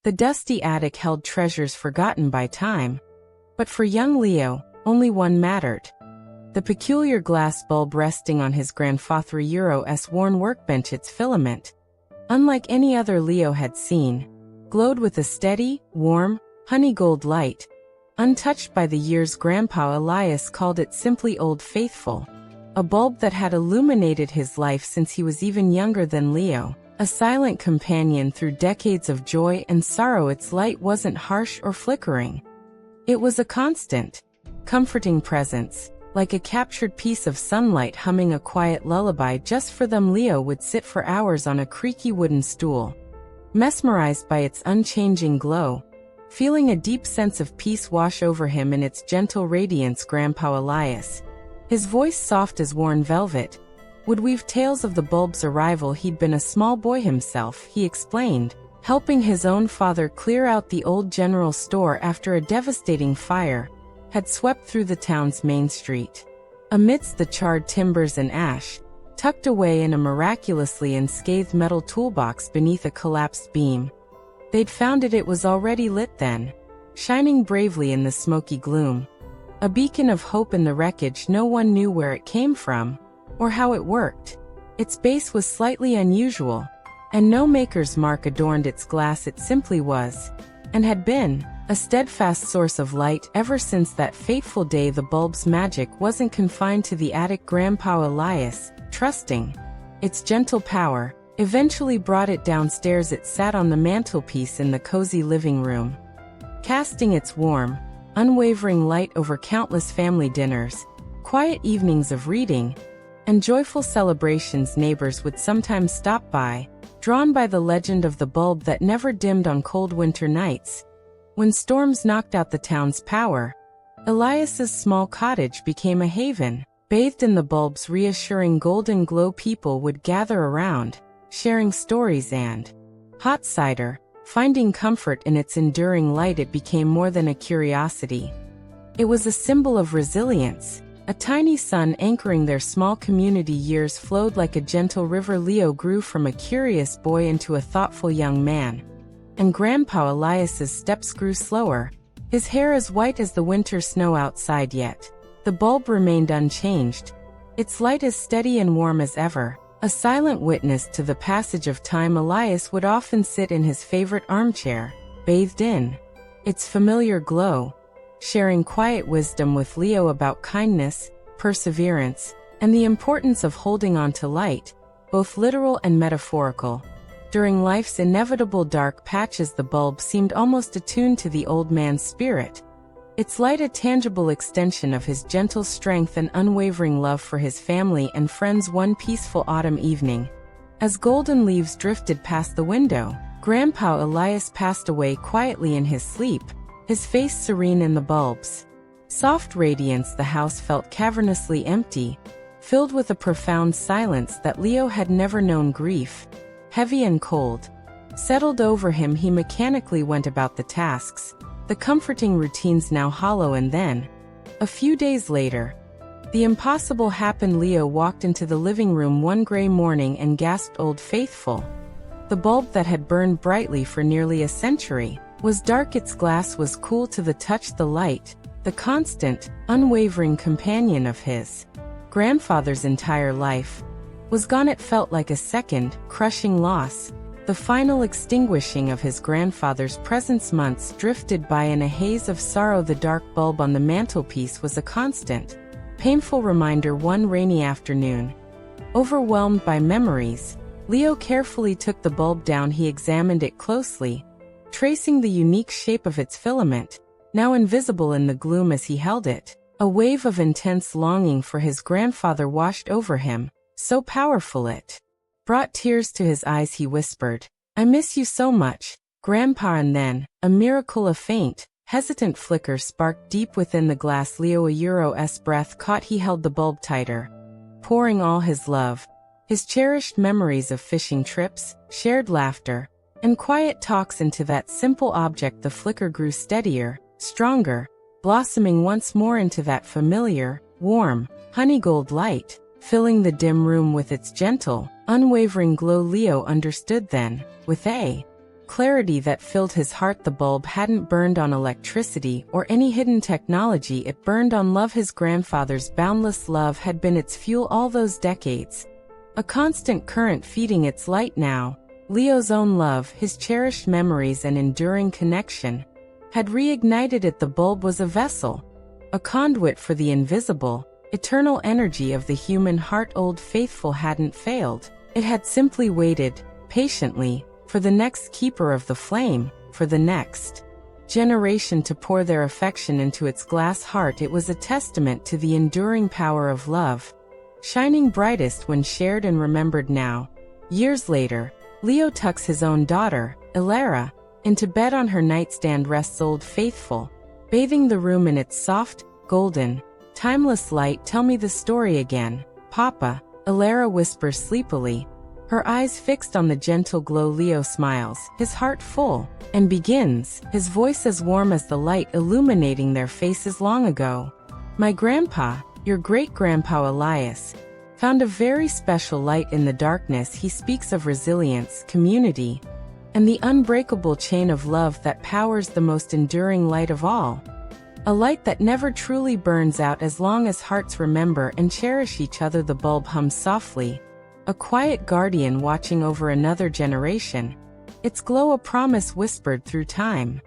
The dusty attic held treasures forgotten by time. But for young Leo, only one mattered. The peculiar glass bulb resting on his grandfather Euro's worn workbench, its filament, unlike any other Leo had seen, glowed with a steady, warm, honey-gold light, untouched by the years. Grandpa Elias called it simply Old Faithful, a bulb that had illuminated his life since he was even younger than Leo, a silent companion through decades of joy and sorrow. Its light wasn't harsh or flickering. It was a constant, comforting presence, like a captured piece of sunlight humming a quiet lullaby just for them. Leo would sit for hours on a creaky wooden stool, mesmerized by its unchanging glow, feeling a deep sense of peace wash over him in its gentle radiance. Grandpa Elias, his voice soft as worn velvet, would weave tales of the bulb's arrival. He'd been a small boy himself, he explained, helping his own father clear out the old general store after a devastating fire had swept through the town's main street. Amidst the charred timbers and ash, tucked away in a miraculously unscathed metal toolbox beneath a collapsed beam, they'd found it. It was already lit then, shining bravely in the smoky gloom. A beacon of hope in the wreckage. No one knew where it came from, or how it worked. Its base was slightly unusual, and no maker's mark adorned its glass. It simply was, and had been, a steadfast source of light ever since that fateful day. The bulb's magic wasn't confined to the attic. Grandpa Elias, trusting its gentle power, eventually brought it downstairs. It sat on the mantelpiece in the cozy living room, casting its warm, unwavering light over countless family dinners, quiet evenings of reading, and joyful celebrations. Neighbors would sometimes stop by, drawn by the legend of the bulb that never dimmed on cold winter nights. When storms knocked out the town's power, Elias's small cottage became a haven. Bathed in the bulb's reassuring golden glow, people would gather around, sharing stories and hot cider, finding comfort in its enduring light. It became more than a curiosity. It was a symbol of resilience, a tiny sun anchoring their small community. Years flowed like a gentle river. Leo grew from a curious boy into a thoughtful young man, and Grandpa Elias's steps grew slower, his hair as white as the winter snow outside. Yet the bulb remained unchanged, its light as steady and warm as ever, a silent witness to the passage of time. Elias would often sit in his favorite armchair, bathed in its familiar glow, sharing quiet wisdom with Leo about kindness, perseverance, and the importance of holding on to light, both literal and metaphorical. During life's inevitable dark patches, the bulb seemed almost attuned to the old man's spirit, its light a tangible extension of his gentle strength and unwavering love for his family and friends. One peaceful autumn evening, as golden leaves drifted past the window, Grandpa Elias passed away quietly in his sleep, his face serene in the bulb's soft radiance. The house felt cavernously empty, filled with a profound silence that Leo had never known. Grief, heavy and cold, settled over him. He mechanically went about the tasks, the comforting routines now hollow. And then, a few days later, the impossible happened. Leo walked into the living room one gray morning and gasped. Old Faithful, the bulb that had burned brightly for nearly a century, was dark. Its glass was cool to the touch. The light, the constant, unwavering companion of his grandfather's entire life, was gone. It felt like a second, crushing loss, the final extinguishing of his grandfather's presence. Months drifted by in a haze of sorrow. The dark bulb on the mantelpiece was a constant, painful reminder. One rainy afternoon, overwhelmed by memories, Leo carefully took the bulb down. He examined it closely, tracing the unique shape of its filament, now invisible in the gloom. As he held it, a wave of intense longing for his grandfather washed over him, so powerful it brought tears to his eyes. He whispered, "I miss you so much, Grandpa." And then, a miracle, a faint, hesitant flicker sparked deep within the glass. Leo's breath caught. He held the bulb tighter, pouring all his love, his cherished memories of fishing trips, shared laughter, and quiet talks into that simple object. The flicker grew steadier, stronger, blossoming once more into that familiar, warm, honey-gold light, filling the dim room with its gentle, unwavering glow. Leo understood then, with a clarity that filled his heart. The bulb hadn't burned on electricity or any hidden technology, it burned on love. His grandfather's boundless love had been its fuel all those decades, a constant current feeding its light. Now, Leo's own love, his cherished memories and enduring connection, had reignited it. The bulb was a vessel, a conduit for the invisible, eternal energy of the human heart. Old Faithful hadn't failed. It had simply waited, patiently, for the next keeper of the flame, for the next generation to pour their affection into its glass heart. It was a testament to the enduring power of love, shining brightest when shared and remembered. Now, years later, Leo tucks his own daughter, Ilara, into bed. On her nightstand rests Old Faithful, bathing the room in its soft, golden, timeless light. Tell me the story again, Papa, Ilara whispers sleepily, her eyes fixed on the gentle glow. Leo smiles, his heart full, and begins, his voice as warm as the light illuminating their faces. Long ago, my grandpa, your great-grandpa Elias, found a very special light in the darkness. He speaks of resilience, community, and the unbreakable chain of love that powers the most enduring light of all. A light that never truly burns out as long as hearts remember and cherish each other. The bulb hums softly, a quiet guardian watching over another generation, its glow a promise whispered through time.